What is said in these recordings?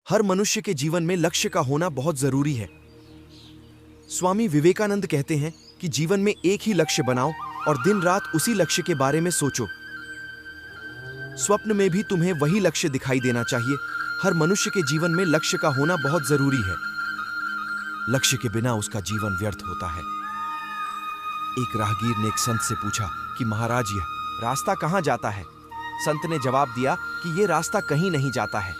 हर मनुष्य के जीवन में लक्ष्य का होना बहुत जरूरी है। स्वामी विवेकानंद कहते हैं कि जीवन में एक ही लक्ष्य बनाओ और दिन रात उसी लक्ष्य के बारे में सोचो। स्वप्न में भी तुम्हें वही लक्ष्य दिखाई देना चाहिए। हर मनुष्य के जीवन में लक्ष्य का होना बहुत जरूरी है। लक्ष्य के बिना उसका जीवन व्यर्थ होता है। एक राहगीर ने एक संत से पूछा कि महाराज, यह रास्ता कहां जाता है? संत ने जवाब दिया कि यह रास्ता कहीं नहीं जाता है।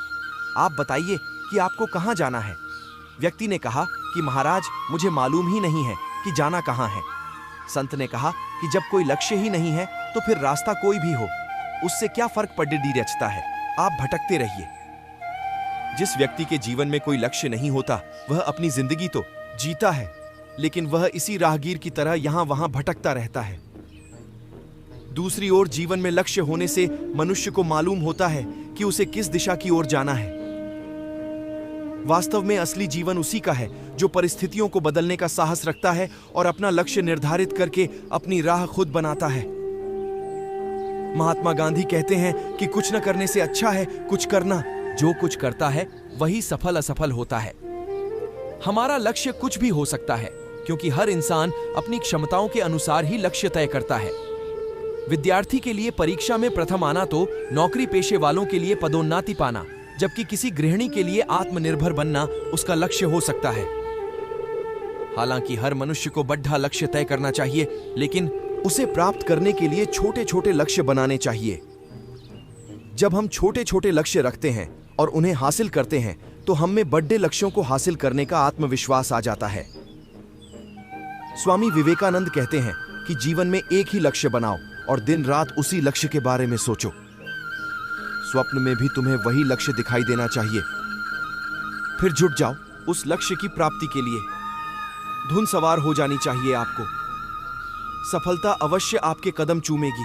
आप बताइए कि आपको कहां जाना है? व्यक्ति ने कहा कि महाराज, मुझे मालूम ही नहीं है कि जाना कहां है। संत ने कहा कि जब कोई लक्ष्य ही नहीं है तो फिर रास्ता कोई भी हो, उससे क्या फर्क पड़ने रचता है। आप भटकते रहिए। जिस व्यक्ति के जीवन में कोई लक्ष्य नहीं होता वह अपनी जिंदगी तो जीता है, लेकिन वह इसी राहगीर की तरह यहां वहां भटकता रहता है। दूसरी ओर जीवन में लक्ष्य होने से मनुष्य को मालूम होता है कि उसे किस दिशा की ओर जाना है। वास्तव में असली जीवन उसी का है जो परिस्थितियों को बदलने का साहस रखता है और अपना लक्ष्य निर्धारित करके अपनी राह खुद बनाता है। महात्मा गांधी कहते हैं कि कुछ न करने से अच्छा है कुछ करना। जो कुछ करता है वही सफल असफल होता है। हमारा लक्ष्य कुछ भी हो सकता है, क्योंकि हर इंसान अपनी क्षमताओं के अनुसार ही लक्ष्य तय करता है। विद्यार्थी के लिए परीक्षा में प्रथम आना तो नौकरी पेशे वालों के लिए पदोन्नति पाना, जबकि किसी गृहिणी के लिए आत्मनिर्भर बनना उसका लक्ष्य हो सकता है। हालांकि हर मनुष्य को बड़ा लक्ष्य तय करना चाहिए, लेकिन उसे प्राप्त करने के लिए छोटे छोटे लक्ष्य बनाने चाहिए। जब हम छोटे छोटे लक्ष्य रखते हैं और उन्हें हासिल करते हैं तो हम में बड़े लक्ष्यों को हासिल करने का आत्मविश्वास आ जाता है। स्वामी विवेकानंद कहते हैं कि जीवन में एक ही लक्ष्य बनाओ और दिन रात उसी लक्ष्य के बारे में सोचो। स्वप्न में भी तुम्हें वही लक्ष्य दिखाई देना चाहिए। फिर जुट जाओ उस लक्ष्य की प्राप्ति के लिए। धुन सवार हो जानी चाहिए आपको। सफलता अवश्य आपके कदम चूमेगी।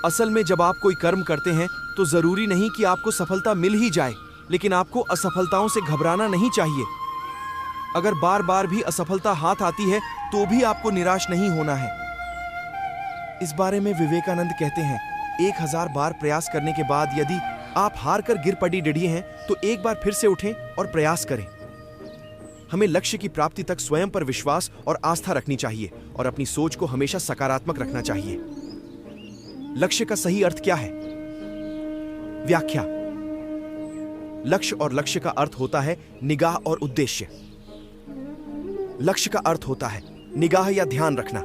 असल में जब आप कोई कर्म करते हैं तो जरूरी नहीं कि आपको सफलता मिल ही जाए, लेकिन आपको असफलताओं से घबराना नहीं चाहिए। अगर बार बार भी असफलता हाथ आती है तो भी आपको निराश नहीं होना है। इस बारे में विवेकानंद कहते हैं, 1000 बार प्रयास करने के बाद यदि आप हार कर गिर पड़ी डढ़िए हैं तो एक बार फिर से उठें और प्रयास करें। हमें लक्ष्य की प्राप्ति तक स्वयं पर विश्वास और आस्था रखनी चाहिए और अपनी सोच को हमेशा सकारात्मक रखना चाहिए। लक्ष्य का सही अर्थ क्या है? व्याख्या। लक्ष्य और लक्ष्य का अर्थ होता है निगाह और उद्देश्य। लक्ष्य का अर्थ होता है निगाह या ध्यान रखना।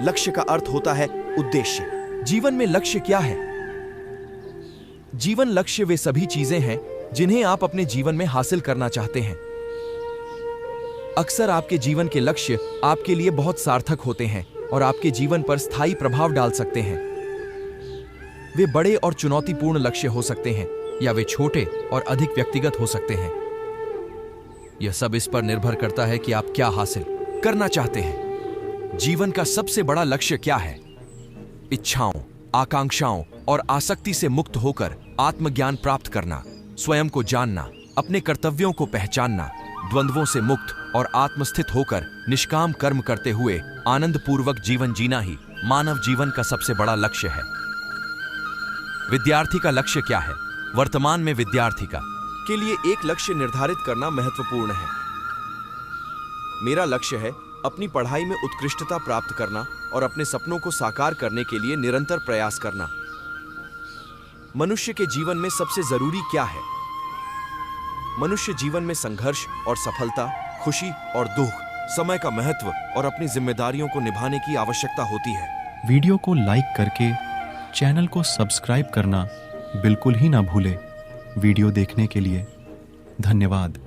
लक्ष्य का अर्थ होता है उद्देश्य। जीवन में लक्ष्य क्या है? जीवन लक्ष्य वे सभी चीजें हैं जिन्हें आप अपने जीवन में हासिल करना चाहते हैं। अक्सर आपके जीवन के लक्ष्य आपके लिए बहुत सार्थक होते हैं और आपके जीवन पर स्थायी प्रभाव डाल सकते हैं। वे बड़े और चुनौतीपूर्ण लक्ष्य हो सकते हैं या वे छोटे और अधिक व्यक्तिगत हो सकते हैं। यह सब इस पर निर्भर करता है कि आप क्या हासिल करना चाहते हैं। जीवन का सबसे बड़ा लक्ष्य क्या है? इच्छाओं, आकांक्षाओं और आसक्ति से मुक्त होकर आत्मज्ञान प्राप्त करना, स्वयं को जानना, अपने कर्तव्यों को पहचानना, द्वंद्वों से मुक्त और आत्मस्थित होकर निष्काम कर्म करते हुए आनंद पूर्वक जीवन जीना ही मानव जीवन का सबसे बड़ा लक्ष्य है। विद्यार्थी का लक्ष्य क्या है? वर्तमान में विद्यार्थी का के लिए एक लक्ष्य निर्धारित करना महत्वपूर्ण है। मेरा लक्ष्य है अपनी पढ़ाई में उत्कृष्टता प्राप्त करना और अपने सपनों को साकार करने के लिए निरंतर प्रयास करना। मनुष्य के जीवन में सबसे जरूरी क्या है? मनुष्य जीवन में संघर्ष और सफलता, खुशी और दुख, समय का महत्व और अपनी जिम्मेदारियों को निभाने की आवश्यकता होती है। वीडियो को लाइक करके चैनल को सब्सक्राइब करना बिल्कुल ही ना भूलें। वीडियो देखने के लिए धन्यवाद।